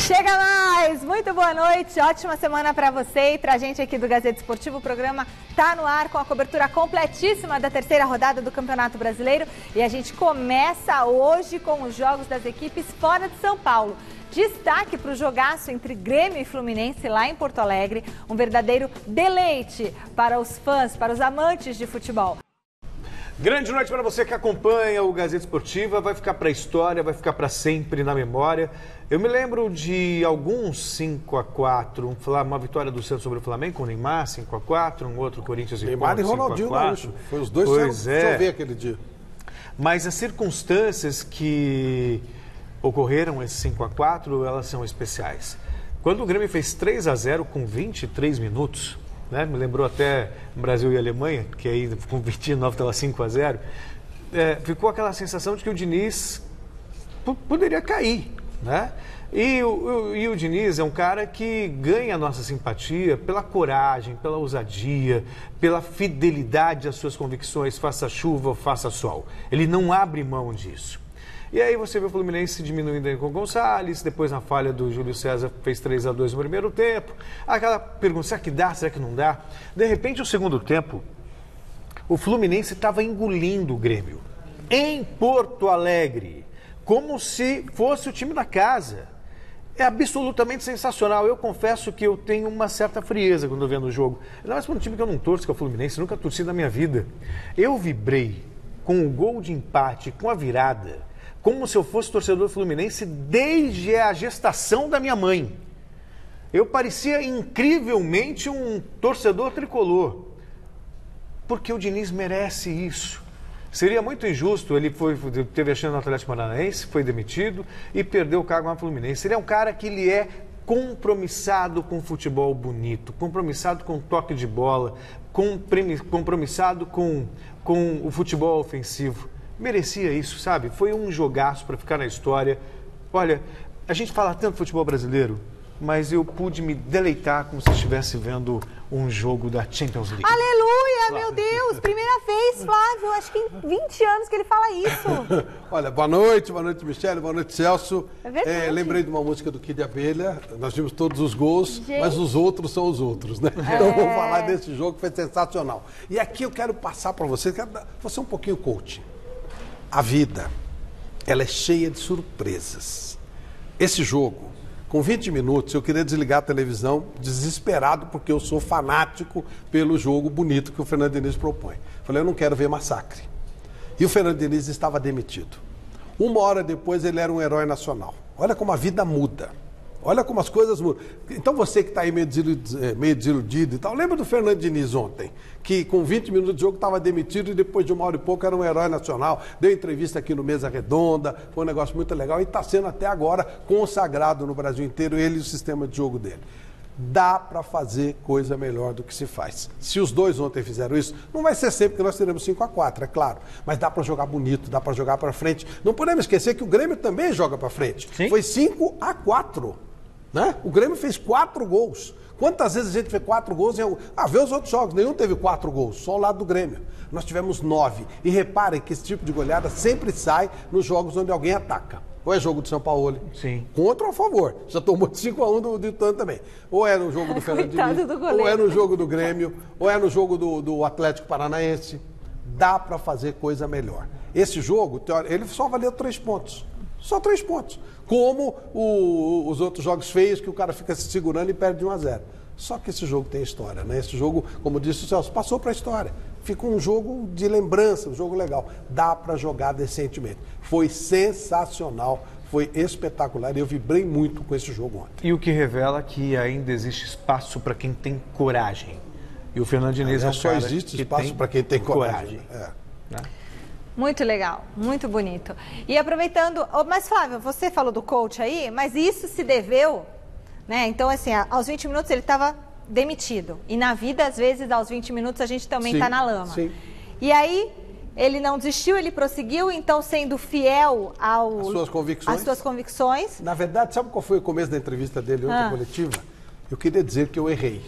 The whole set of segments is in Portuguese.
Chega mais! Muito boa noite, ótima semana para você e pra gente aqui do Gazeta Esportivo. O programa tá no ar com a cobertura completíssima da terceira rodada do Campeonato Brasileiro e a gente começa hoje com os jogos das equipes fora de São Paulo. Destaque para o jogaço entre Grêmio e Fluminense lá em Porto Alegre, um verdadeiro deleite para os fãs, para os amantes de futebol. Grande noite para você que acompanha o Gazeta Esportiva, vai ficar para a história, vai ficar para sempre na memória. Eu me lembro de alguns 5-4, uma vitória do Santos sobre o Flamengo com o Neymar, 5-4, um outro Corinthians e Neymar e Ronaldinho, foi os dois que eu vi aquele dia. Mas as circunstâncias que ocorreram esses 5-4, elas são especiais. Quando o Grêmio fez 3-0 com 23 minutos, né? Me lembrou até Brasil e Alemanha, que aí com 29 estava 5-0. Ficou aquela sensação de que o Diniz poderia cair, né? E o Diniz é um cara que ganha a nossa simpatia pela coragem, pela ousadia, pela fidelidade às suas convicções, faça chuva ou faça sol. Ele não abre mão disso. E aí você vê o Fluminense diminuindo aí com o Gonçalves, depois na falha do Júlio César fez 3-2 no primeiro tempo. Aquela pergunta, será que dá, será que não dá? De repente, no segundo tempo, o Fluminense estava engolindo o Grêmio em Porto Alegre, como se fosse o time da casa. É absolutamente sensacional. Eu confesso que eu tenho uma certa frieza quando eu vendo o jogo. Ainda mais para um time que eu não torço, que é o Fluminense, nunca torci na minha vida. Eu vibrei com o gol de empate, com a virada, como se eu fosse torcedor fluminense desde a gestação da minha mãe. Eu parecia incrivelmente um torcedor tricolor, porque o Diniz merece isso. Seria muito injusto, ele teve a chance no Atlético Paranaense, foi demitido e perdeu o cargo na Fluminense. Ele é um cara que ele é compromissado com futebol bonito, compromissado com toque de bola, compromissado com o futebol ofensivo. Merecia isso, sabe? Foi um jogaço para ficar na história. Olha, a gente fala tanto de futebol brasileiro, mas eu pude me deleitar como se estivesse vendo um jogo da Champions League. Aleluia, meu Deus! Primeira vez, Flávio, acho que em 20 anos que ele fala isso. Olha, boa noite Michele, boa noite, Celso. É verdade. Lembrei de uma música do Kid Abelha, nós vimos todos os gols, mas os outros são os outros, né? Então vamos falar desse jogo que foi sensacional. E aqui eu quero passar para você, um pouquinho coach. A vida, ela é cheia de surpresas. Esse jogo, com 20 minutos, eu queria desligar a televisão desesperado, porque eu sou fanático pelo jogo bonito que o Fernando Diniz propõe. Falei, eu não quero ver massacre. E o Fernando Diniz estava demitido. 1 hora depois, ele era um herói nacional. Olha como a vida muda. Olha como as coisas mudam. Então você que está aí meio desiludido e tal, lembra do Fernando Diniz ontem, que com 20 minutos de jogo estava demitido e depois de 1 hora e pouco era um herói nacional, deu entrevista aqui no Mesa Redonda, foi um negócio muito legal e está sendo até agora consagrado no Brasil inteiro, ele e o sistema de jogo dele. Dá para fazer coisa melhor do que se faz. Se os dois ontem fizeram isso, não vai ser sempre que nós teremos 5-4, é claro. Mas dá para jogar bonito, dá para jogar para frente. Não podemos esquecer que o Grêmio também joga para frente. Sim. Foi 5-4. Né? O Grêmio fez 4 gols. Quantas vezes a gente fez 4 gols? Vê os outros jogos, nenhum teve 4 gols, só o lado do Grêmio. Nós tivemos 9. E reparem que esse tipo de goleada sempre sai nos jogos onde alguém ataca. Ou é jogo do São Paulo, sim, contra ou a favor. Já tomou 5-1 do Ituano também. Ou é no jogo do Fernando Diniz, ou é no jogo do Grêmio, ou é no jogo do Atlético Paranaense. Dá para fazer coisa melhor. Esse jogo, ele só valeu 3 pontos. Só 3 pontos. Como os outros jogos feios que o cara fica se segurando e perde de 1-0. Só que esse jogo tem história, né? Esse jogo, como disse o Celso, passou para a história. Ficou um jogo de lembrança, um jogo legal. Dá para jogar decentemente. Foi sensacional, foi espetacular. Eu vibrei muito com esse jogo ontem. E o que revela que ainda existe espaço para quem tem coragem. E o Fernando Diniz é um só cara existe espaço para quem tem coragem. Né? Muito legal, muito bonito. E aproveitando, mas Flávio, você falou do coach aí, mas isso se deveu, né? Então, assim, aos 20 minutos ele estava demitido. E na vida, às vezes, aos 20 minutos a gente também está na lama. Sim. E aí, ele não desistiu, ele prosseguiu, então sendo fiel às suas convicções. Na verdade, sabe qual foi o começo da entrevista dele ontem, coletiva? Eu queria dizer que eu errei.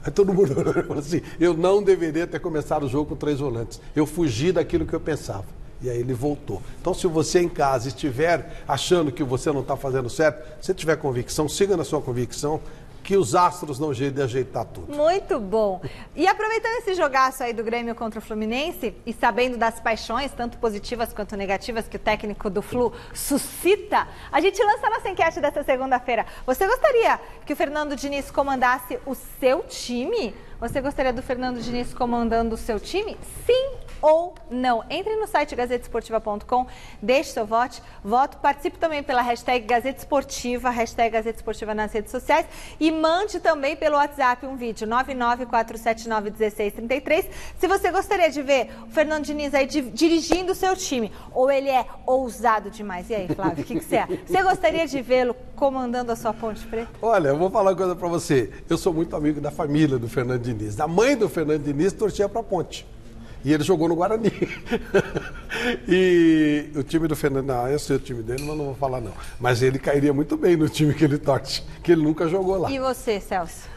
Aí todo mundo falou assim, eu não deveria ter começado o jogo com 3 volantes. Eu fugi daquilo que eu pensava. E aí ele voltou. Então, se você em casa estiver achando que você não está fazendo certo, se tiver convicção, siga na sua convicção, que os astros dão jeito de ajeitar tudo. Muito bom. E aproveitando esse jogaço aí do Grêmio contra o Fluminense e sabendo das paixões, tanto positivas quanto negativas, que o técnico do Flu suscita, a gente lança a nossa enquete dessa segunda-feira. Você gostaria que o Fernando Diniz comandasse o seu time? Você gostaria do Fernando Diniz comandando o seu time? Sim ou não? Entre no site gazetesportiva.com, deixe seu voto, participe também pela hashtag Gazeta Esportiva, hashtag Gazeta Esportiva nas redes sociais e mande também pelo WhatsApp um vídeo, 994791633, se você gostaria de ver o Fernando Diniz aí dirigindo o seu time, ou ele é ousado demais. E aí, Flávio, o que você acha? Você gostaria de vê-lo comandando a sua Ponte Preta? Olha, eu vou falar uma coisa pra você. Eu sou muito amigo da família do Fernando Diniz. A mãe do Fernando Diniz torcia pra Ponte. E ele jogou no Guarani. E o time do Fernando, não, eu sei o time dele, mas não vou falar não. Mas ele cairia muito bem no time que ele torce, que ele nunca jogou lá. E você, Celso?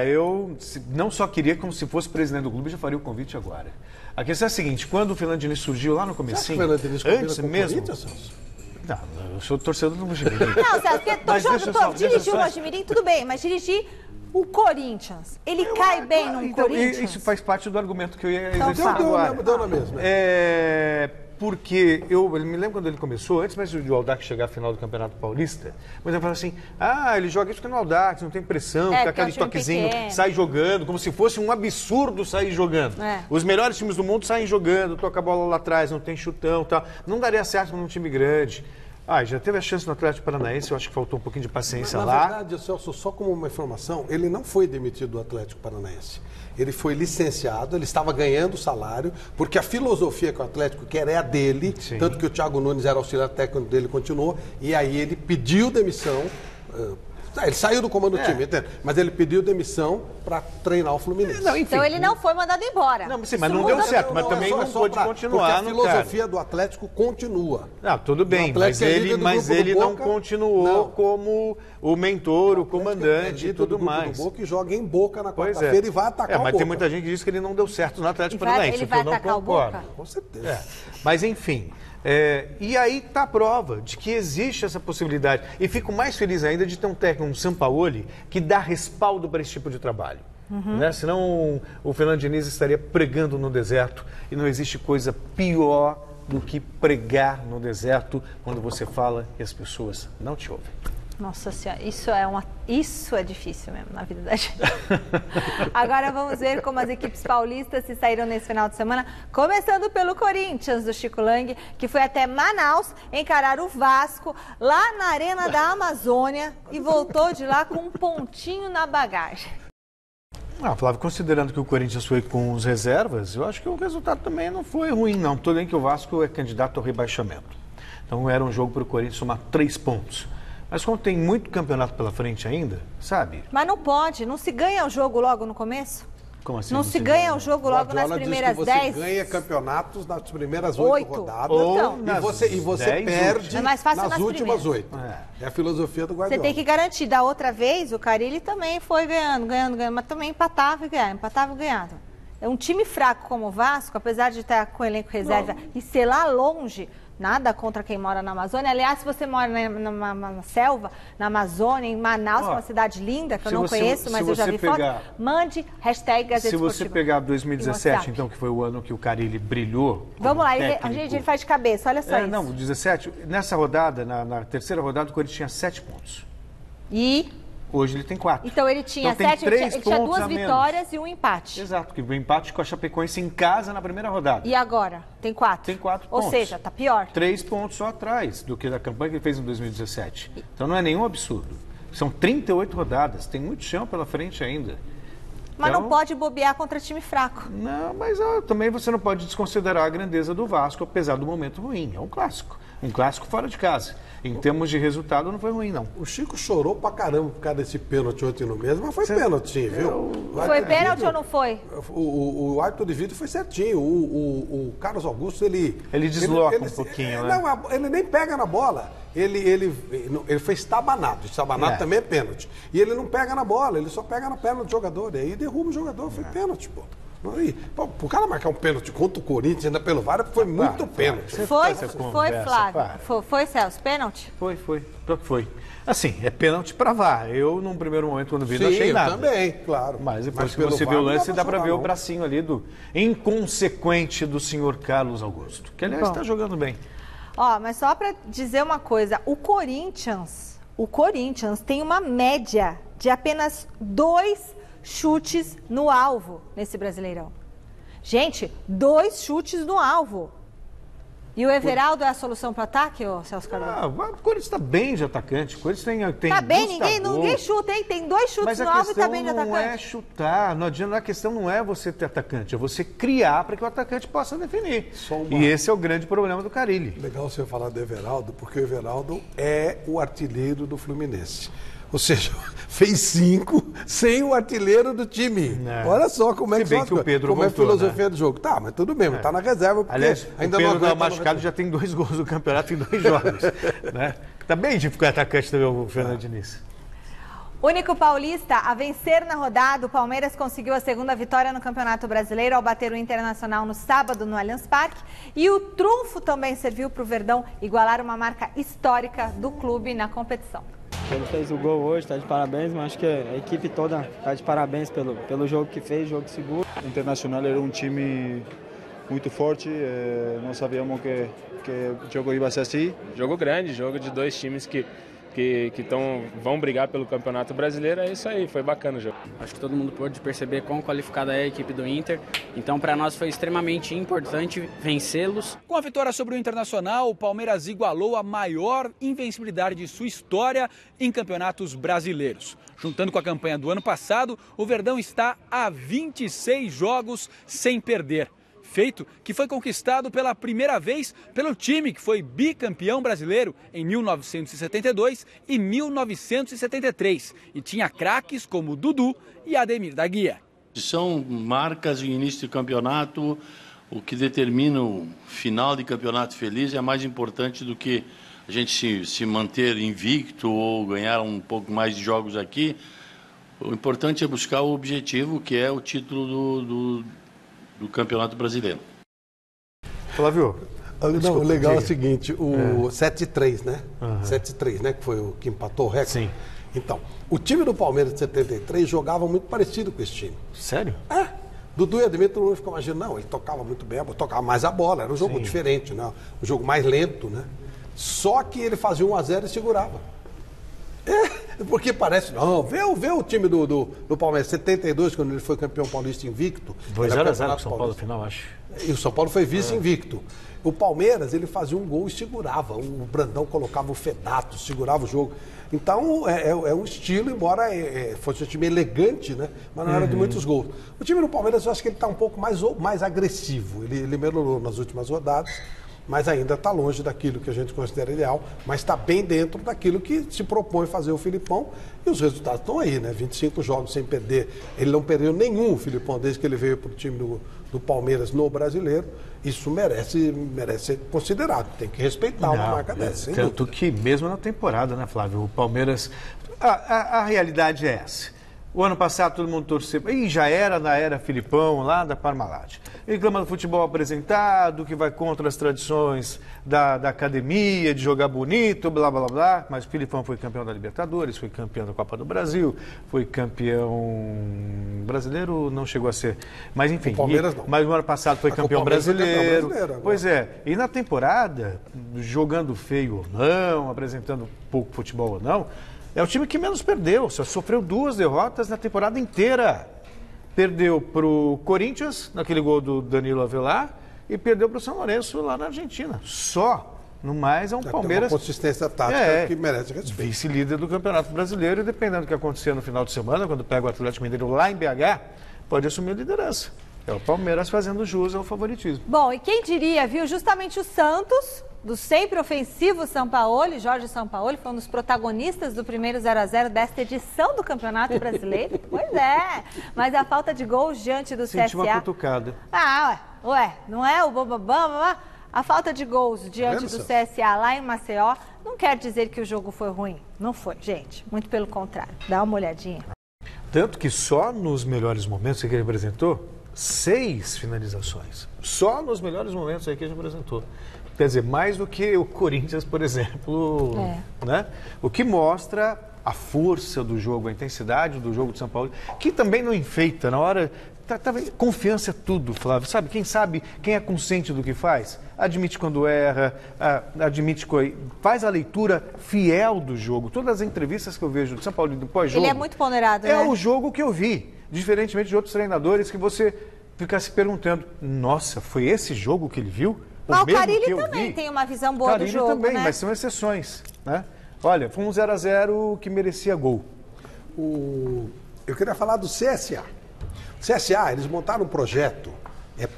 Eu não só queria, como se fosse presidente do clube, já faria o convite agora. A questão é a seguinte, quando o Fernando Diniz surgiu lá no comecinho, Fernando Diniz antes mesmo... Não, eu sou torcedor do Mojimirim. Não, Celso, porque dirigir o Mojimirim, tudo bem, mas dirigir o Corinthians, ele cai bem no Corinthians? Isso faz parte do argumento que eu ia então, exercer agora. Deu na mesma. Porque eu me lembro quando ele começou, antes mesmo de o Audax chegar à final do Campeonato Paulista, mas eu falava assim, ele joga isso porque no Audax, não tem pressão, fica aquele toquezinho, sai jogando, como se fosse um absurdo sair jogando. Os melhores times do mundo saem jogando, toca a bola lá atrás, não tem chutão e tal. Não daria certo num time grande. Já teve a chance no Atlético Paranaense, eu acho que faltou um pouquinho de paciência lá. Na verdade, Celso, só como uma informação, ele não foi demitido do Atlético Paranaense. Ele foi licenciado, ele estava ganhando salário, porque a filosofia que o Atlético quer é a dele, sim. Tanto que o Thiago Nunes era auxiliar técnico dele, continuou, e aí ele pediu demissão. Ele saiu do comando do time, entende? Mas ele pediu demissão para treinar o Fluminense. Não, então ele não foi mandado embora. Não, sim, mas não deu certo, mas também não pôde continuar. Porque a filosofia do Atlético continua. Tudo bem, mas ele não continuou como o mentor, o comandante e tudo mais. Do Boca e joga em Boca na quarta-feira e vai atacar o Boca. Mas tem muita gente que diz que ele não deu certo no Atlético Paranaense. Ele vai atacar o Boca? Com certeza. Mas enfim... e aí está a prova de que existe essa possibilidade. E fico mais feliz ainda de ter um técnico, um Sampaoli, que dá respaldo para esse tipo de trabalho. Né? Senão o Fernando Diniz estaria pregando no deserto e não existe coisa pior do que pregar no deserto quando você fala e as pessoas não te ouvem. Nossa Senhora, isso é difícil mesmo na vida da gente. Agora vamos ver como as equipes paulistas se saíram nesse final de semana, começando pelo Corinthians do Chico Lang, que foi até Manaus encarar o Vasco lá na Arena da Amazônia e voltou de lá com um pontinho na bagagem. Flávio, considerando que o Corinthians foi com os reservas, eu acho que o resultado também não foi ruim, não. Tudo bem que o Vasco é candidato ao rebaixamento. Então era um jogo para o Corinthians somar 3 pontos. Mas como tem muito campeonato pela frente ainda, sabe? Mas não pode, não se ganha o jogo logo no começo? Como assim? Não se ganha o jogo logo nas primeiras 10? Você ganha campeonatos nas primeiras 8 rodadas. E você perde nas últimas 8. É a filosofia do Guardiola. Você tem que garantir. Da outra vez, o Carille também foi ganhando, mas também empatava e ganhava. É um time fraco como o Vasco, apesar de estar com o elenco reserva e ser lá longe... Nada contra quem mora na Amazônia. Aliás, se você mora na selva, na Amazônia, em Manaus, uma cidade linda, que eu não conheço, mas eu já vi foto, mande hashtag Gazeta Esportiva. Se você pegar 2017, então, que foi o ano que o Carille brilhou. Vamos lá, ele faz de cabeça, olha só isso. Não, 17, nessa rodada, na terceira rodada, o Corinthians tinha 7 pontos. E... Hoje ele tem 4. Então ele tinha 7, ele tinha 2 vitórias e um empate. Exato, que o empate com a Chapecoense em casa na primeira rodada. E agora? Tem 4. Tem 4 pontos. Ou seja, tá pior. 3 pontos só atrás do que da campanha que ele fez em 2017. Então não é nenhum absurdo. São 38 rodadas, tem muito chão pela frente ainda. Mas não pode bobear contra time fraco. Não, mas também você não pode desconsiderar a grandeza do Vasco, apesar do momento ruim. É um clássico. Um clássico fora de casa. Em termos de resultado, não foi ruim, não. O Chico chorou pra caramba por causa desse pênalti ontem no mesmo, mas foi pênalti, sim, viu? Foi pênalti ou não foi? O árbitro de vídeo foi certinho. O Carlos Augusto, ele desloca um pouquinho, né? Não, ele nem pega na bola. Ele foi estabanado. Estabanado também é pênalti. E ele não pega na bola, ele só pega na perna do jogador. E aí derruba o jogador, foi pênalti, pô. O cara marcar um pênalti contra o Corinthians, ainda pelo VAR, foi muito pênalti. Foi, Flávio? Foi, Celso, pênalti? Foi. Pior que foi. Assim, é pênalti pra VAR. Eu, num primeiro momento, quando vi, não achei nada. Também, claro. Mas depois que você vê o lance, dá pra ver o bracinho ali do inconsequente do senhor Carlos Augusto. Que, aliás, está jogando bem. Ó, mas só pra dizer uma coisa, o Corinthians tem uma média de apenas 2 chutes no alvo nesse Brasileirão. Gente, 2 chutes no alvo. E o Everaldo é a solução para o ataque, ô Celso Carvalho? O Corinthians está bem de atacante. O Corinthians tem tá bem, ninguém chuta, hein? Tem 2 chutes no alvo e tá bem de atacante. Mas a questão não é chutar, não adianta, a questão não é você ter atacante, é você criar para que o atacante possa definir. E esse é o grande problema do Carille. Legal você falar do Everaldo, porque o Everaldo é o artilheiro do Fluminense. Ou seja, fez 5 sem o artilheiro do time. Olha só como é que o Pedro como voltou, é a filosofia do jogo. Tá, mas tudo bem, tá na reserva. Aliás, ainda o Pedro machucado já tem 2 gols no campeonato em 2 jogos. Né? Tá bem de ficar atacante também o Fernando Diniz. Único paulista a vencer na rodada, o Palmeiras conseguiu a 2ª vitória no Campeonato Brasileiro ao bater o Internacional no sábado no Allianz Parque. E o trunfo também serviu para o Verdão igualar uma marca histórica do clube na competição. Ele fez o gol hoje, está de parabéns, mas acho que a equipe toda está de parabéns pelo jogo que fez, jogo seguro. O Internacional era um time muito forte, não sabíamos que o jogo ia ser assim. Jogo grande, jogo de 2 times que vão brigar pelo Campeonato Brasileiro, é isso aí, foi bacana o jogo. Acho que todo mundo pôde perceber quão qualificada é a equipe do Inter, então para nós foi extremamente importante vencê-los. Com a vitória sobre o Internacional, o Palmeiras igualou a maior invencibilidade de sua história em campeonatos brasileiros. Juntando com a campanha do ano passado, o Verdão está a 26 jogos sem perder. Feito que foi conquistado pela primeira vez pelo time que foi bicampeão brasileiro em 1972 e 1973 e tinha craques como Dudu e Ademir da Guia. São marcas de início de campeonato, o que determina o final de campeonato feliz é mais importante do que a gente se manter invicto ou ganhar um pouco mais de jogos aqui. O importante é buscar o objetivo, que é o título do Campeonato Brasileiro. Flávio. Não, o legal é o seguinte, o 7-3, né? 7-3, né? Que foi o que empatou o recorde. Sim. Então, o time do Palmeiras de 73 jogava muito parecido com esse time. Sério? Dudu e Ademir, todo mundo ficou imaginando, não, ele tocava muito bem, tocava mais a bola, era um jogo diferente, né? Um jogo mais lento, né? Só que ele fazia 1-0 e segurava. Porque parece, não, vê o time do Palmeiras, 72, quando ele foi campeão paulista invicto. 2-0 com o São Paulo no final, acho. E o São Paulo foi vice invicto. O Palmeiras, ele fazia um gol e segurava. O Brandão colocava o Fedato, segurava o jogo. Então, é um estilo, embora fosse um time elegante, né? Mas não era de muitos gols. O time do Palmeiras, eu acho que ele está um pouco mais agressivo. Ele melhorou nas últimas rodadas, mas ainda está longe daquilo que a gente considera ideal, mas está bem dentro daquilo que se propõe fazer o Filipão, e os resultados estão aí, né? 25 jogos sem perder. Ele não perdeu nenhum, o Filipão, desde que ele veio para o time do Palmeiras no Brasileiro. Isso merece ser considerado, tem que respeitar uma marca dessa. Tanto que mesmo na temporada, né, Flávio? O Palmeiras, a realidade é essa. O ano passado todo mundo torceu, e já era na era Filipão, lá da Parmalat. Reclama do futebol apresentado, que vai contra as tradições da academia, de jogar bonito, blá, blá, blá. Mas o Filipão foi campeão da Libertadores, foi campeão da Copa do Brasil, foi campeão brasileiro, não chegou a ser. Mas enfim, o Palmeiras não. Mas no ano passado foi campeão brasileiro. Pois é, e na temporada, jogando feio ou não, apresentando pouco futebol ou não, é o time que menos perdeu, só sofreu 2 derrotas na temporada inteira. Perdeu para o Corinthians, naquele gol do Danilo Avelar, e perdeu para o São Lourenço lá na Argentina. Só. No mais, é um Palmeiras... Tem uma consistência tática que merece respeito. Vice-líder do Campeonato Brasileiro, e dependendo do que acontecer no final de semana, quando pega o Atlético Mineiro lá em BH, pode assumir a liderança. É o Palmeiras fazendo jus ao favoritismo. Bom, e quem diria, viu, justamente o Santos, do sempre ofensivo Sampaoli, Jorge Sampaoli, foi um dos protagonistas do primeiro 0-0 desta edição do Campeonato Brasileiro. Pois é, mas a falta de gols diante do CSA... Sentiu uma cutucada. Ué, não é o bababam? A falta de gols diante do CSA lá em Maceió não quer dizer que o jogo foi ruim. Não foi, gente, muito pelo contrário. Dá uma olhadinha. Tanto que só nos melhores momentos que ele apresentou, 6 finalizações. Só nos melhores momentos aí que a gente apresentou. Quer dizer, mais do que o Corinthians, por exemplo, né? O que mostra a força do jogo, a intensidade do jogo de São Paulo, que também não enfeita na hora. Confiança é tudo, Flávio. Sabe, quem é consciente do que faz, admite quando erra, faz a leitura fiel do jogo. Todas as entrevistas que eu vejo de São Paulo do pós-jogo... Ele é muito ponderado, né? É o jogo que eu vi, diferentemente de outros treinadores que você fica se perguntando, nossa, foi esse jogo que ele viu? Mas o Carille também tem uma visão boa do jogo, também, né? Mas são exceções, né? Olha, foi um 0-0 que merecia gol. Eu queria falar do CSA. CSA, eles montaram um projeto,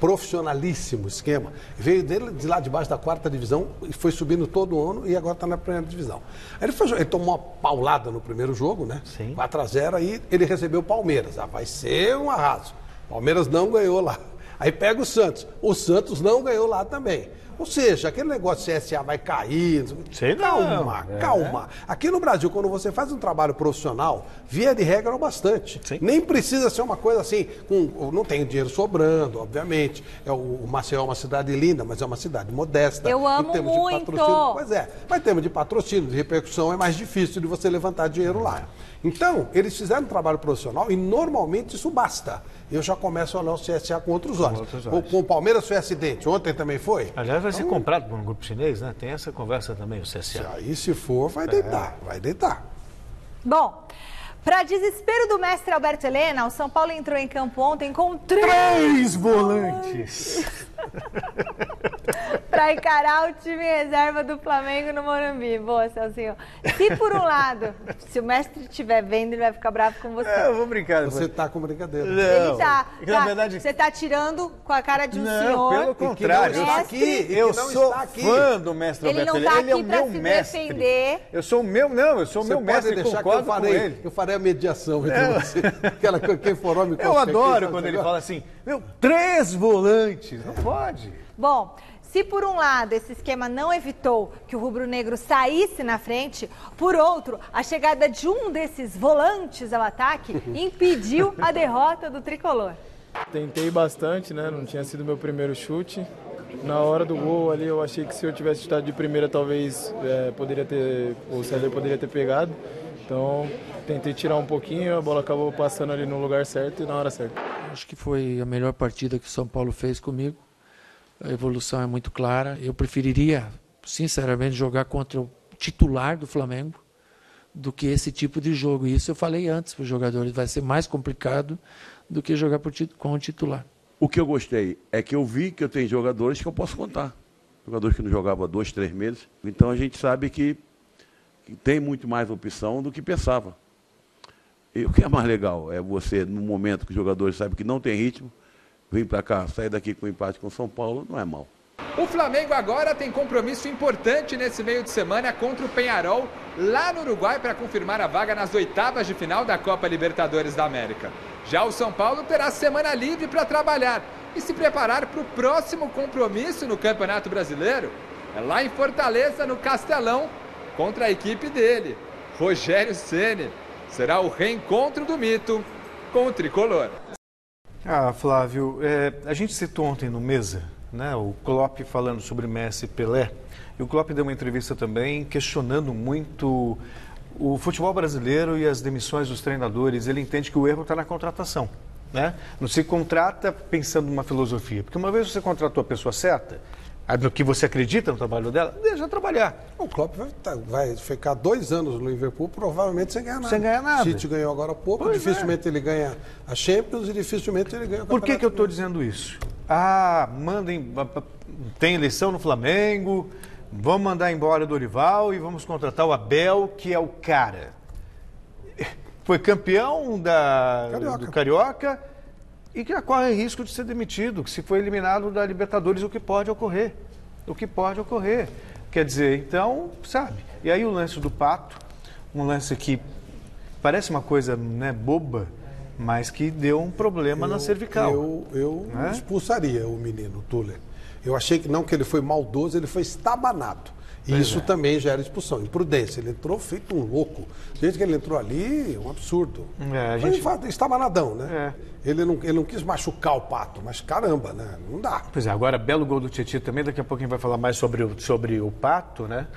profissionalíssimo esquema, veio de lá de baixo da 4ª divisão e foi subindo todo ano e agora está na 1ª divisão. Aí ele tomou uma paulada no primeiro jogo, né? Sim. 4-0, aí ele recebeu o Palmeiras. Vai ser um arraso. Palmeiras não ganhou lá. Aí pega o Santos não ganhou lá também. Ou seja, aquele negócio de CSA vai cair. Calma. Aqui no Brasil, quando você faz um trabalho profissional, via de regra é bastante. Sim. Nem precisa ser uma coisa assim, não tem dinheiro sobrando, obviamente. O Maceió é uma cidade linda, mas é uma cidade modesta. Eu amo muito. Pois é, mas em termos de patrocínio, de repercussão, é mais difícil de você levantar dinheiro lá. Então, eles fizeram um trabalho profissional e normalmente isso basta. Eu já começo a olhar o CSA com outros olhos. Com o Palmeiras foi acidente, ontem também foi. Aliás, vai ser comprado por um grupo chinês, né? Tem essa conversa também, o CSA. Aí se for, vai deitar. Bom, para desespero do mestre Alberto Helena, o São Paulo entrou em campo ontem com 3 volantes. Para encarar o time reserva do Flamengo no Morumbi. Boa, Celcinho. Se por um lado, se o mestre estiver vendo, ele vai ficar bravo com você. Eu vou brincar. Você tá com brincadeira. Não. Ele tá. Na verdade... Você tá tirando com a cara de um senhor. Pelo contrário. Eu sou fã do mestre Alberto Helena. Ele é o meu mestre. Defender. Eu sou o meu mestre e concordo com ele. Eu farei a mediação entre você. Quem for homem, eu adoro quando ele fala assim, 3 volantes. Não pode. Bom, se por um lado esse esquema não evitou que o rubro-negro saísse na frente, por outro, a chegada de um desses volantes ao ataque impediu a derrota do tricolor. Tentei bastante, né? Não tinha sido meu primeiro chute. Na hora do gol ali eu achei que se eu tivesse chutado de primeira talvez o César poderia ter pegado. Então tentei tirar um pouquinho, a bola acabou passando ali no lugar certo e na hora certa. Acho que foi a melhor partida que o São Paulo fez comigo. A evolução é muito clara. Eu preferiria, sinceramente, jogar contra o titular do Flamengo do que esse tipo de jogo. E isso eu falei antes para os jogadores. Vai ser mais complicado do que jogar com o titular. O que eu gostei é que eu vi que eu tenho jogadores que eu posso contar. Jogadores que não jogavam há 2, 3 meses. Então a gente sabe que tem muito mais opção do que pensava. E o que é mais legal é você, no momento que os jogadores sabem que não tem ritmo, vir para cá, sair daqui com empate com São Paulo, não é mal. O Flamengo agora tem compromisso importante nesse meio de semana contra o Peñarol, lá no Uruguai, para confirmar a vaga nas 8ª de final da Copa Libertadores da América. Já o São Paulo terá semana livre para trabalhar e se preparar para o próximo compromisso no Campeonato Brasileiro. É lá em Fortaleza, no Castelão, contra a equipe dele, Rogério Ceni. Será o reencontro do mito com o tricolor. Flávio, a gente citou ontem no Mesa, né, o Klopp falando sobre Messi e Pelé, e o Klopp deu uma entrevista também questionando muito o futebol brasileiro e as demissões dos treinadores. Ele entende que o erro está na contratação, né? Não se contrata pensando numa filosofia, porque uma vez você contratou a pessoa certa, no que você acredita no trabalho dela, deixa trabalhar. O Klopp vai ficar 2 anos no Liverpool, provavelmente sem ganhar nada. Sem ganhar nada. O City ganhou agora há pouco, dificilmente ele ganha a Champions e dificilmente ele ganha o Por que eu estou dizendo isso? Tem eleição no Flamengo, vamos mandar embora o Dorival e vamos contratar o Abel, que é o cara. Foi campeão do Carioca. E que corre risco de ser demitido, que se for eliminado da Libertadores, o que pode ocorrer. Quer dizer, então, sabe? E aí o lance do Pato, um lance que parece uma coisa, né, boba, mas que deu um problema na cervical. Eu expulsaria o menino, o Tuller. Eu achei que ele foi maldoso, ele foi estabanado. E isso também gera expulsão, imprudência. Ele entrou feito um louco. Desde que ele entrou ali, um absurdo. Ele estava nadão, né? Ele não quis machucar o Pato, mas caramba, né? Não dá. Pois é, agora belo gol do Tietchan também, daqui a pouco a gente vai falar mais sobre o Pato, né?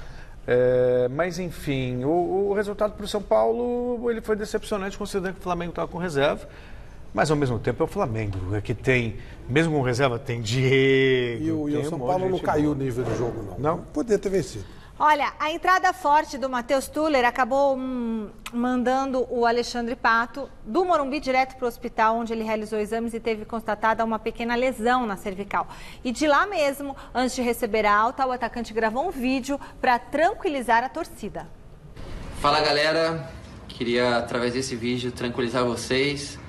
Mas enfim, o resultado para o São Paulo ele foi decepcionante, considerando que o Flamengo estava com reserva. Mas ao mesmo tempo é o Flamengo, que tem, mesmo com reserva, tem Diego. E o São Paulo não caiu o nível do jogo, não. Não? Poderia ter vencido. Olha, a entrada forte do Matheus Tuller acabou mandando o Alexandre Pato do Morumbi direto para o hospital, onde ele realizou exames e teve constatada uma pequena lesão na cervical. E de lá mesmo, antes de receber a alta, o atacante gravou um vídeo para tranquilizar a torcida. Fala, galera. Queria, através desse vídeo, tranquilizar vocês.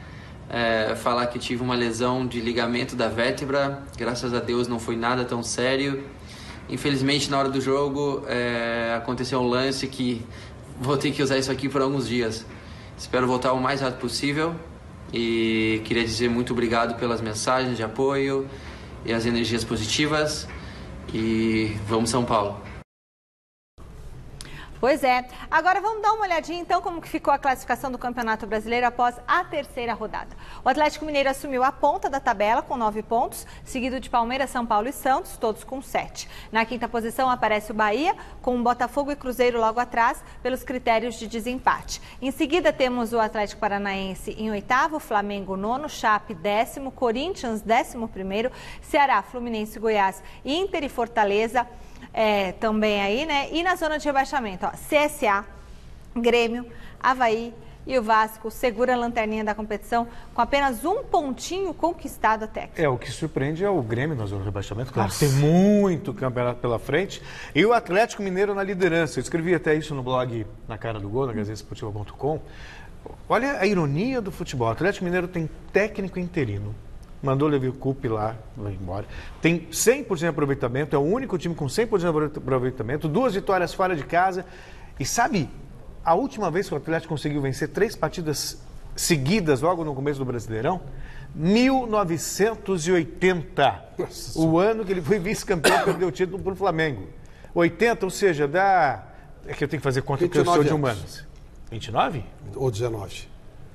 Falar que tive uma lesão de ligamento da vértebra. Graças a Deus não foi nada tão sério. Infelizmente, na hora do jogo, aconteceu um lance que vou ter que usar isso aqui por alguns dias. Espero voltar o mais rápido possível. E queria dizer muito obrigado pelas mensagens de apoio e as energias positivas. E vamos São Paulo. Pois é. Agora vamos dar uma olhadinha então como que ficou a classificação do Campeonato Brasileiro após a terceira rodada. O Atlético Mineiro assumiu a ponta da tabela com 9 pontos, seguido de Palmeiras, São Paulo e Santos, todos com 7. Na quinta posição aparece o Bahia, com Botafogo e Cruzeiro logo atrás, pelos critérios de desempate. Em seguida temos o Atlético Paranaense em 8º, Flamengo 9º, Chape 10º, Corinthians 11º, Ceará, Fluminense, Goiás, Inter e Fortaleza também aí, né? E na zona de rebaixamento, ó, CSA, Grêmio, Avaí e o Vasco segura a lanterninha da competição com apenas um pontinho conquistado até aqui. O que surpreende é o Grêmio na zona de rebaixamento, claro, tem muito campeonato pela frente. E o Atlético Mineiro na liderança. Eu escrevi até isso no blog Na Cara do Gol, na gazetesportiva.com. Olha a ironia do futebol. O Atlético Mineiro tem técnico interino. Mandou o Levi Coupe lá, vai embora. Tem 100% de aproveitamento, é o único time com 100% de aproveitamento, 2 vitórias fora de casa. E sabe, a última vez que o Atlético conseguiu vencer 3 partidas seguidas logo no começo do Brasileirão? 1980. Nossa. O ano que ele foi vice-campeão e perdeu o título para o Flamengo. 80, ou seja, dá... É que eu tenho que fazer conta porque eu sou de humanas. 29? Ou 19.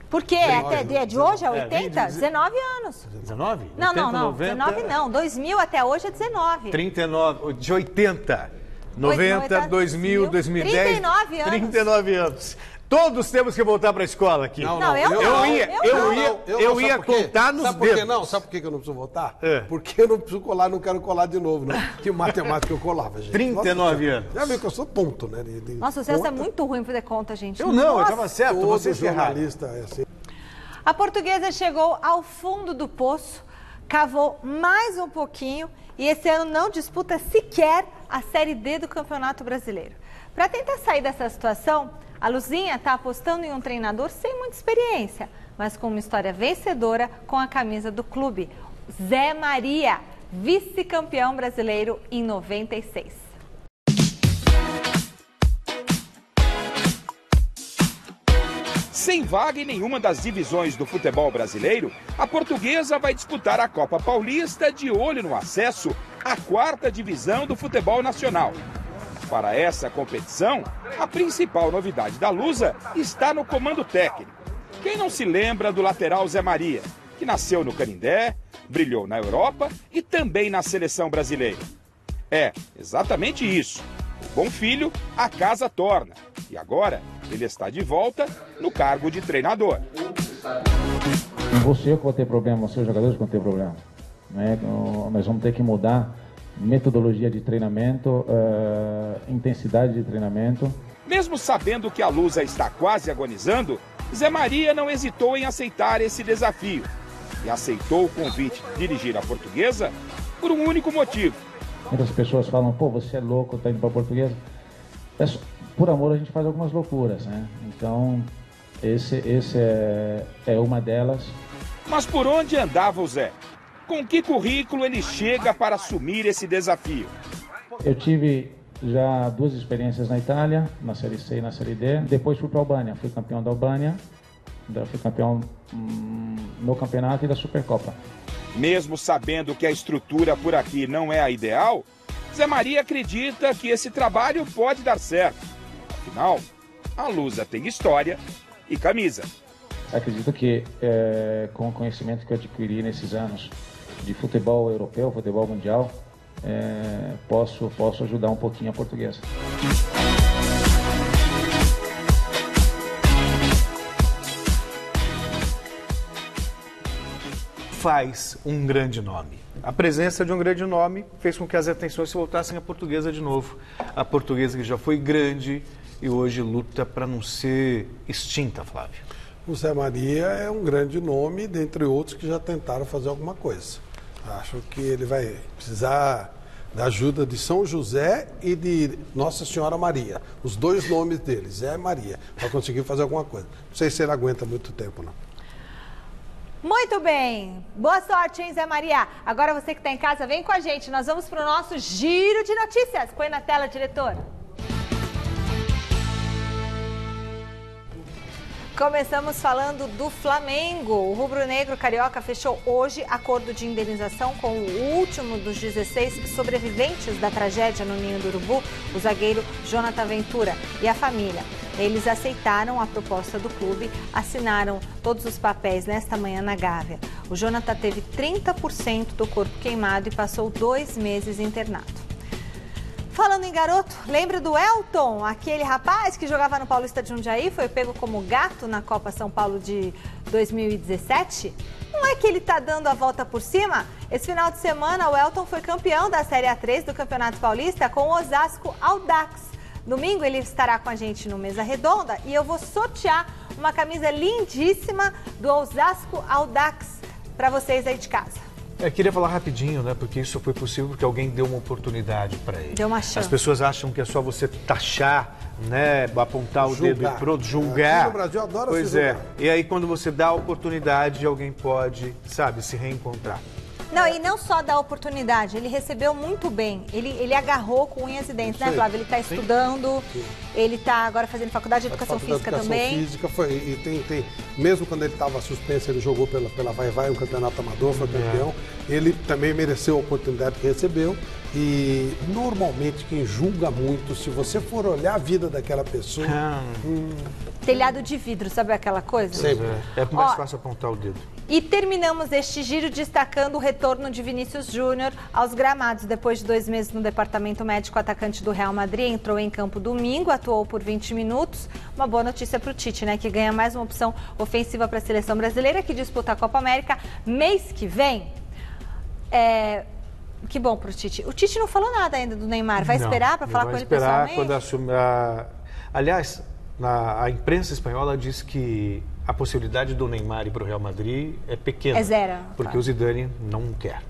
Por quê? Até de hoje é 80? 19 anos. 19? Não, 80, não. 19 não. 2000 até hoje é 19. 39, de 80. 90, 2000, 2010. 39 anos. 39 anos. Todos temos que voltar para a escola aqui. Não, eu ia contar nos dedos. Sabe por que eu não preciso voltar? Porque eu não preciso colar, não quero colar de novo, não. Que matemática eu colava, gente. 39 anos. Já viu que eu sou tonto, né? Nossa, o Celso é muito ruim fazer conta, gente. Eu estava certo, você jornalista é assim. A Portuguesa chegou ao fundo do poço, cavou mais um pouquinho e esse ano não disputa sequer a Série D do Campeonato Brasileiro. Para tentar sair dessa situação, a Luzinha está apostando em um treinador sem muita experiência, mas com uma história vencedora com a camisa do clube. Zé Maria, vice-campeão brasileiro em 96. Sem vaga em nenhuma das divisões do futebol brasileiro, a Portuguesa vai disputar a Copa Paulista de olho no acesso à 4ª divisão do futebol nacional. Para essa competição, a principal novidade da Lusa está no comando técnico. Quem não se lembra do lateral Zé Maria, que nasceu no Canindé, brilhou na Europa e também na seleção brasileira? É, exatamente isso. O bom filho, a casa torna. E agora, ele está de volta no cargo de treinador. Você que vai ter problema, os seus jogadores vão ter problema. Né? Nós vamos ter que mudar metodologia de treinamento, intensidade de treinamento. Mesmo sabendo que a Lusa está quase agonizando, Zé Maria não hesitou em aceitar esse desafio. E aceitou o convite de dirigir a Portuguesa por um único motivo. Muitas pessoas falam, pô, você é louco, tá indo para a Portuguesa. Por amor a gente faz algumas loucuras, né? Então, esse é uma delas. Mas por onde andava o Zé? Com que currículo ele chega para assumir esse desafio? Eu tive já 2 experiências na Itália, na Série C e na Série D. Depois fui para a Albânia, fui campeão da Albânia. Fui campeão no campeonato e da Supercopa. Mesmo sabendo que a estrutura por aqui não é a ideal, Zé Maria acredita que esse trabalho pode dar certo. Afinal, a Lusa tem história e camisa. Acredito que com o conhecimento que eu adquiri nesses anos de futebol europeu, futebol mundial, posso ajudar um pouquinho a Portuguesa. Faz um grande nome. A presença de um grande nome fez com que as atenções se voltassem à Portuguesa de novo. A Portuguesa que já foi grande e hoje luta para não ser extinta, Flávio. O Zé Maria é um grande nome, dentre outros que já tentaram fazer alguma coisa. Acho que ele vai precisar da ajuda de São José e de Nossa Senhora Maria. Os dois nomes dele, Zé e Maria, para conseguir fazer alguma coisa. Não sei se ele aguenta muito tempo, não. Muito bem. Boa sorte, hein, Zé Maria? Agora você que está em casa, vem com a gente. Nós vamos para o nosso giro de notícias. Põe na tela, diretor. Começamos falando do Flamengo. O rubro-negro carioca fechou hoje acordo de indenização com o último dos 16 sobreviventes da tragédia no Ninho do Urubu, o zagueiro Jonathan Ventura e a família. Eles aceitaram a proposta do clube, assinaram todos os papéis nesta manhã na Gávea. O Jonathan teve 30% do corpo queimado e passou 2 meses internado. Falando em garoto, lembra do Elton, aquele rapaz que jogava no Paulista de Jundiaí, foi pego como gato na Copa São Paulo de 2017? Não é que ele tá dando a volta por cima? Esse final de semana, o Elton foi campeão da Série A3 do Campeonato Paulista com o Osasco Audax. Domingo ele estará com a gente no Mesa Redonda e eu vou sortear uma camisa lindíssima do Osasco Audax para vocês aí de casa. Eu queria falar rapidinho, né? Porque isso foi possível porque alguém deu uma oportunidade para ele. Deu uma chance. As pessoas acham que é só você taxar, né? Apontar o dedo e pronto, julgar. Aqui no Brasil adora pois se julgar. E aí quando você dá a oportunidade, alguém pode, sabe, se reencontrar. Não, e não só da oportunidade, ele recebeu muito bem. Ele agarrou com unhas e dentes, né, Flávio? Ele está estudando, ele está agora fazendo faculdade de Educação Física também. Física foi, e mesmo quando ele estava suspenso, ele jogou pela Vai-Vai, um campeonato amador, foi campeão. Ele também mereceu a oportunidade que recebeu. E normalmente quem julga muito, se você for olhar a vida daquela pessoa... Telhado de vidro, sabe aquela coisa? Sempre. É mais fácil apontar o dedo. E terminamos este giro destacando o retorno de Vinícius Júnior aos gramados. Depois de 2 meses no departamento médico, o atacante do Real Madrid entrou em campo domingo, atuou por 20 minutos. Uma boa notícia para o Tite, né? Que ganha mais uma opção ofensiva para a seleção brasileira, que disputa a Copa América mês que vem. Que bom para o Tite. O Tite não falou nada ainda do Neymar. Vai esperar para falar com ele pessoalmente? Quando assumir. Aliás, a imprensa espanhola diz que a possibilidade do Neymar ir para o Real Madrid é pequena. É zero. Porque o Zidane não quer.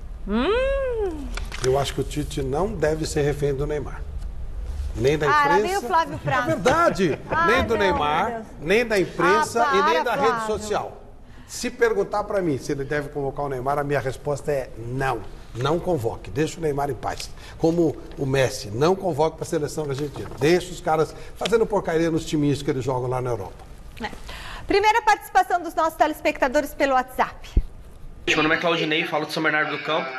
Eu acho que o Tite não deve ser refém do Neymar. Nem da imprensa. Lá vem o Flávio Prado. É verdade. Nem do Neymar, nem da imprensa e nem da rede social. Se perguntar para mim se ele deve convocar o Neymar, a minha resposta é não. Não convoque, deixa o Neymar em paz. Como o Messi, não convoque para a seleção argentina. Deixa os caras fazendo porcaria nos timinhos que eles jogam lá na Europa. Primeira participação dos nossos telespectadores pelo WhatsApp. Meu nome é Claudinei, falo de São Bernardo do Campo.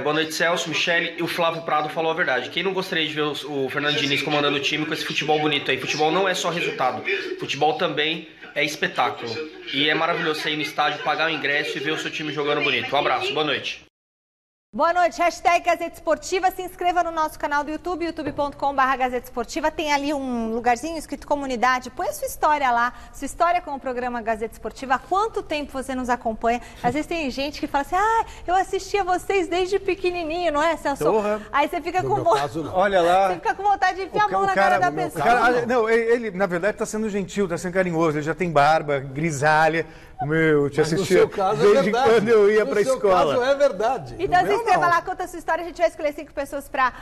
Boa noite, Celso, Michele e o Flávio Prado falou a verdade. Quem não gostaria de ver o Fernando Diniz comandando o time com esse futebol bonito aí? Futebol não é só resultado, futebol também é espetáculo. E é maravilhoso você ir no estádio, pagar o ingresso e ver o seu time jogando bonito. Um abraço, boa noite. Boa noite, hashtag Gazeta Esportiva, se inscreva no nosso canal do YouTube, youtube.com/Gazeta Esportiva, tem ali um lugarzinho escrito comunidade, põe a sua história lá, sua história com o programa Gazeta Esportiva, há quanto tempo você nos acompanha? Às vezes tem gente que fala assim, eu assistia vocês desde pequenininho, não é, Celso? Aí você fica com Olha lá. Você fica com vontade de enfiar a mão na cara da pessoa. Ele, na verdade, está sendo gentil, está sendo carinhoso, ele já tem barba, grisalha. Eu te assistia desde quando eu ia para a escola. No seu caso é verdade. Então se inscreva lá, conta a sua história, a gente vai escolher 5 pessoas para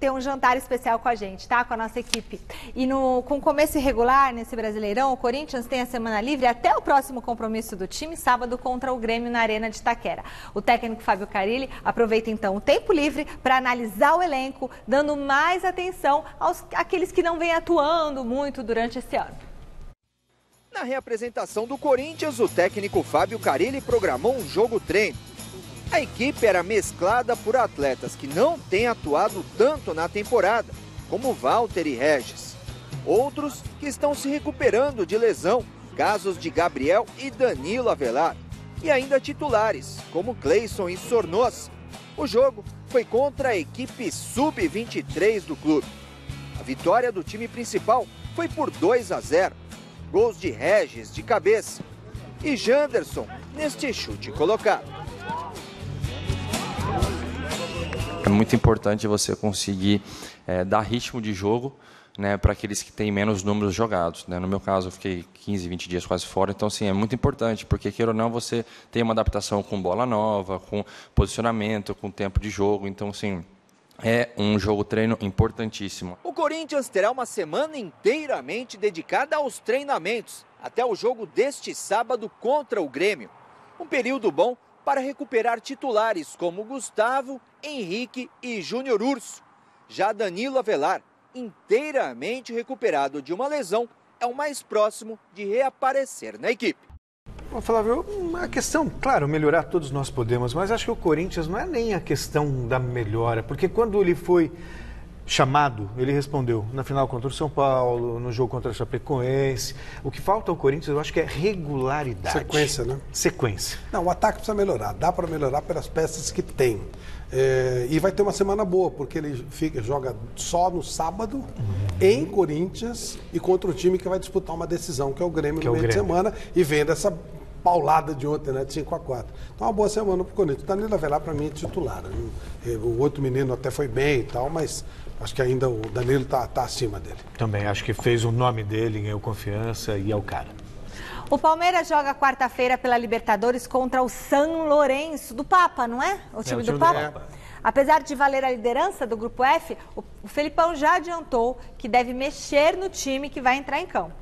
ter um jantar especial com a gente, tá? Com a nossa equipe. E com começo irregular nesse Brasileirão, o Corinthians tem a semana livre até o próximo compromisso do time, sábado contra o Grêmio na Arena de Itaquera. O técnico Fábio Carilli aproveita então o tempo livre para analisar o elenco, dando mais atenção àqueles que não vêm atuando muito durante esse ano. Na reapresentação do Corinthians, o técnico Fábio Carilli programou um jogo treino. A equipe era mesclada por atletas que não têm atuado tanto na temporada, como Walter e Regis. Outros que estão se recuperando de lesão, casos de Gabriel e Danilo Avelar. E ainda titulares, como Cleison e Sornoz. O jogo foi contra a equipe sub-23 do clube. A vitória do time principal foi por 2-0. Gols de Regis de cabeça e Janderson neste chute colocado. É muito importante você conseguir dar ritmo de jogo, né, para aqueles que têm menos números jogados, né? No meu caso, eu fiquei 15, 20 dias quase fora, então, sim, é muito importante, porque, queira ou não, você tem uma adaptação com bola nova, com posicionamento, com tempo de jogo, então, sim, é um jogo-treino importantíssimo. O Corinthians terá uma semana inteiramente dedicada aos treinamentos, até o jogo deste sábado contra o Grêmio. Um período bom para recuperar titulares como Gustavo, Henrique e Júnior Urso. Já Danilo Avelar, inteiramente recuperado de uma lesão, é o mais próximo de reaparecer na equipe. Bom, Flávio, a questão, claro, melhorar todos nós podemos, mas acho que o Corinthians não é nem a questão da melhora, porque quando ele foi chamado, ele respondeu na final contra o São Paulo, no jogo contra o Chapecoense. O que falta ao Corinthians, eu acho que é regularidade. Sequência, né? Sequência. Não, o ataque precisa melhorar. Dá para melhorar pelas peças que tem. E vai ter uma semana boa, porque ele joga só no sábado, em Corinthians, e contra o time que vai disputar uma decisão, que é o Grêmio, no meio de semana, e vem dessa paulada de ontem, né, de 5-4. Então, uma boa semana para o Corinthians. O Danilo Avelar, para mim, é titular. O outro menino até foi bem e tal, mas acho que ainda o Danilo está acima dele. Também acho que fez o nome dele, ganhou confiança e é o cara. O Palmeiras joga quarta-feira pela Libertadores contra o San Lourenço, do Papa, não é? O time do Papa. Apesar de valer a liderança do Grupo F, o Felipão já adiantou que deve mexer no time que vai entrar em campo.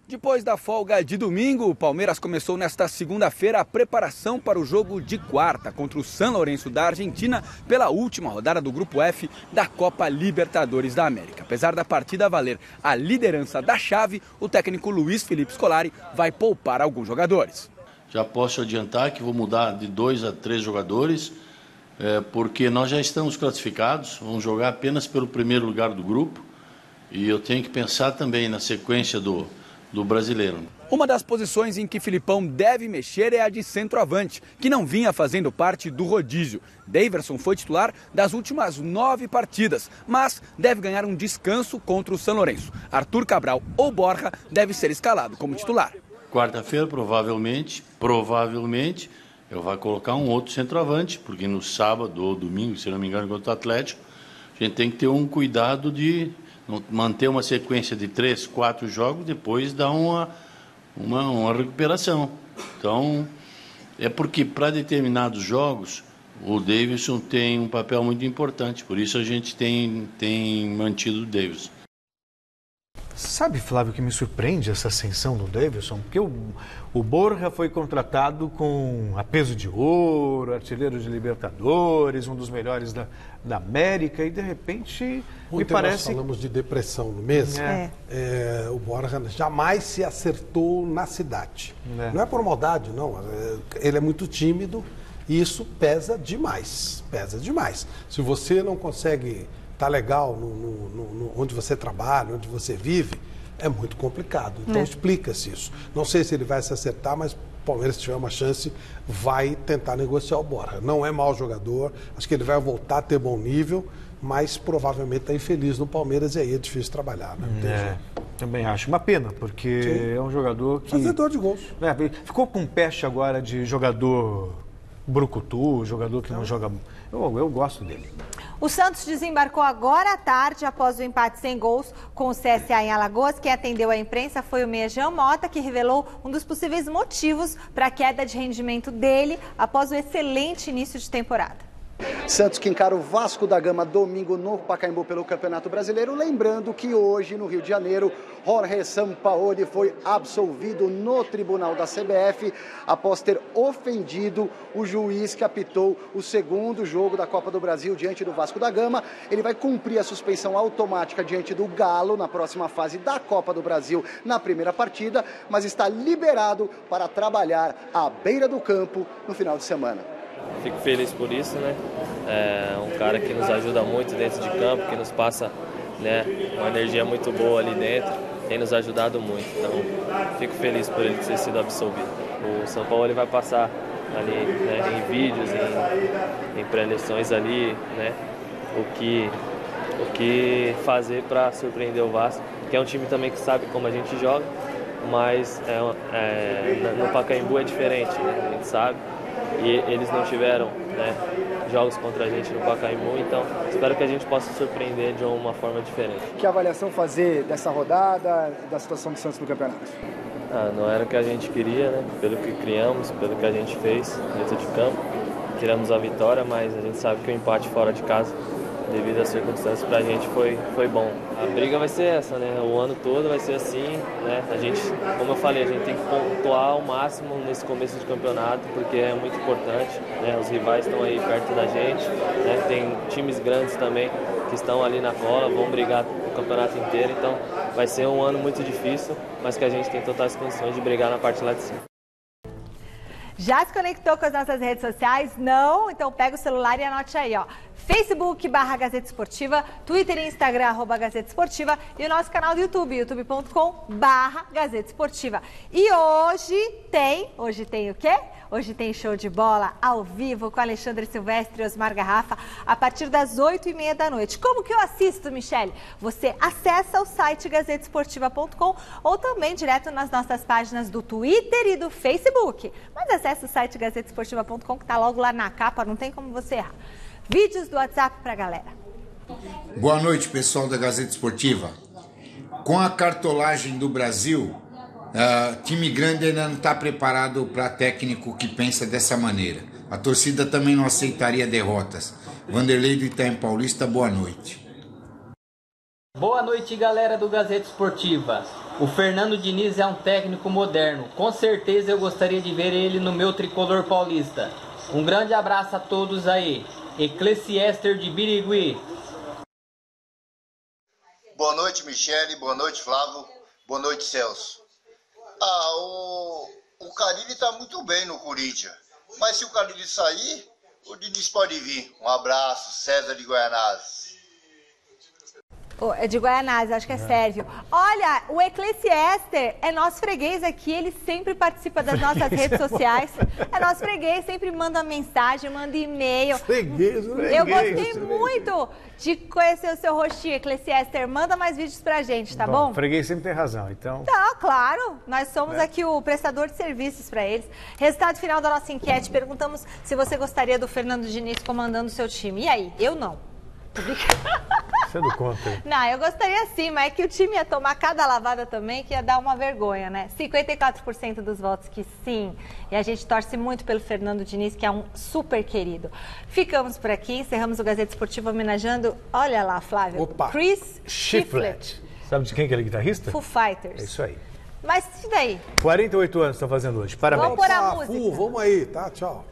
Depois da folga de domingo, o Palmeiras começou nesta segunda-feira a preparação para o jogo de quarta contra o San Lourenço da Argentina pela última rodada do Grupo F da Copa Libertadores da América. Apesar da partida valer a liderança da chave, o técnico Luiz Felipe Scolari vai poupar alguns jogadores. Já posso adiantar que vou mudar de 2 a 3 jogadores, porque nós já estamos classificados, vamos jogar apenas pelo primeiro lugar do grupo e eu tenho que pensar também na sequência do brasileiro. Uma das posições em que Filipão deve mexer é a de centroavante, que não vinha fazendo parte do rodízio. Daverson foi titular das últimas 9 partidas, mas deve ganhar um descanso contra o San Lourenço. Arthur Cabral ou Borja deve ser escalado como titular. Quarta-feira, provavelmente, eu vou colocar um outro centroavante, porque no sábado ou domingo, se não me engano, contra o Atlético, a gente tem que ter um cuidado de manter uma sequência de 3, 4 jogos, depois dá uma recuperação. Então, é porque para determinados jogos, o Davidson tem um papel muito importante, por isso a gente tem mantido o Davidson. Sabe, Flávio, que me surpreende essa ascensão do Davidson? Porque o Borja foi contratado com a peso de ouro, artilheiro de Libertadores, um dos melhores da América, e de repente me parece... Nós falamos de depressão no mês. O Borja jamais se acertou na cidade. Não é por maldade, não. Ele é muito tímido e isso pesa demais. Se você não consegue... tá legal onde você trabalha, onde você vive, é muito complicado. Então explica-se isso. Não sei se ele vai se acertar, mas o Palmeiras, se tiver uma chance, vai tentar negociar o Borja. Não é mau jogador, acho que ele vai voltar a ter bom nível, mas provavelmente está infeliz no Palmeiras e aí é difícil trabalhar. Né? Também acho. Uma pena, porque é um jogador que... fazedor de gols. Ficou com peste agora de jogador brucutu, jogador que não joga... Eu gosto dele. O Santos desembarcou agora à tarde, após o empate sem gols com o CSA em Alagoas. Quem atendeu a imprensa foi o meia Jean Mota, que revelou um dos possíveis motivos para a queda de rendimento dele após o excelente início de temporada. Santos que encara o Vasco da Gama domingo no Pacaembu pelo Campeonato Brasileiro. Lembrando que hoje, no Rio de Janeiro, Jorge Sampaoli foi absolvido no tribunal da CBF após ter ofendido o juiz que apitou o segundo jogo da Copa do Brasil diante do Vasco da Gama. Ele vai cumprir a suspensão automática diante do Galo na próxima fase da Copa do Brasil na primeira partida, mas está liberado para trabalhar à beira do campo no final de semana. Fico feliz por isso, né? É um cara que nos ajuda muito dentro de campo, que nos passa, né, uma energia muito boa ali dentro, tem nos ajudado muito. Então, fico feliz por ele ter sido absolvido. O São Paulo ele vai passar ali, né, em vídeos, em pré-eleições ali, né, o que fazer para surpreender o Vasco, que é um time também que sabe como a gente joga, mas no Pacaembu é diferente, né? A gente sabe. E eles não tiveram, né, jogos contra a gente no Pacaembu, então espero que a gente possa surpreender de uma forma diferente. Que avaliação fazer dessa rodada e da situação do Santos no campeonato? Não era o que a gente queria, né? Pelo que criamos, pelo que a gente fez dentro de campo. Tiramos a vitória, mas a gente sabe que o empate fora de casa, devido às circunstâncias, pra gente foi bom. A briga vai ser essa, né? O ano todo vai ser assim, né? A gente, como eu falei, a gente tem que pontuar ao máximo nesse começo de campeonato, porque é muito importante, né? Os rivais estão aí perto da gente, né? Tem times grandes também que estão ali na cola, vão brigar o campeonato inteiro, então vai ser um ano muito difícil, mas que a gente tem totais condições de brigar na parte lá de cima. Já se conectou com as nossas redes sociais? Não? Então pega o celular e anote aí, ó. Facebook/Gazeta Esportiva, Twitter e Instagram @Gazeta Esportiva e o nosso canal do YouTube, youtube.com/Gazeta Esportiva. E hoje tem o quê? Hoje tem show de bola ao vivo com Alexandre Silvestre e Osmar Garrafa a partir das 8h30 da noite. Como que eu assisto, Michele? Você acessa o site gazetesportiva.com ou também direto nas nossas páginas do Twitter e do Facebook. Mas acessa o site gazetesportiva.com que tá logo lá na capa, não tem como você errar. Vídeos do WhatsApp pra galera. Boa noite, pessoal da Gazeta Esportiva. Com a cartolagem do Brasil, time grande ainda não está preparado para técnico que pensa dessa maneira. A torcida também não aceitaria derrotas. Vanderlei do Itaim Paulista, boa noite. Boa noite, galera do Gazeta Esportiva. O Fernando Diniz é um técnico moderno. Com certeza eu gostaria de ver ele no meu tricolor paulista. Um grande abraço a todos aí. Eclesiester de Birigui. Boa noite, Michele. Boa noite, Flávio. Boa noite, Celso. O Carille está muito bem no Corinthians. Mas se o Carille sair, o Diniz pode vir. Um abraço, César de Guaianazes. É de Guaianazes, acho que é Sérvio. Olha, o Eclesiester é nosso freguês aqui, ele sempre participa das nossas redes sociais. É nosso freguês, sempre manda mensagem, manda e-mail. Freguês. Eu gostei muito de conhecer o seu rostinho, Eclesiester. Manda mais vídeos pra gente, tá bom? Freguês sempre tem razão, então... Tá, claro. Nós somos aqui o prestador de serviços pra eles. Resultado final da nossa enquete, perguntamos se você gostaria do Fernando Diniz comandando o seu time. E aí? Eu não. Você é do contra. Não, eu gostaria sim, mas é que o time ia tomar cada lavada também, que ia dar uma vergonha, né? 54% dos votos que sim. E a gente torce muito pelo Fernando Diniz, que é um super querido. Ficamos por aqui, encerramos o Gazeta Esportiva homenageando, olha lá, Flávio, Opa, Chris Shiflett. Sabe de quem que ele é guitarrista? Foo Fighters. É isso aí. Mas e daí? 48 anos estão fazendo hoje, parabéns. Vamos pôr a música. Vamos aí, tá? Tchau.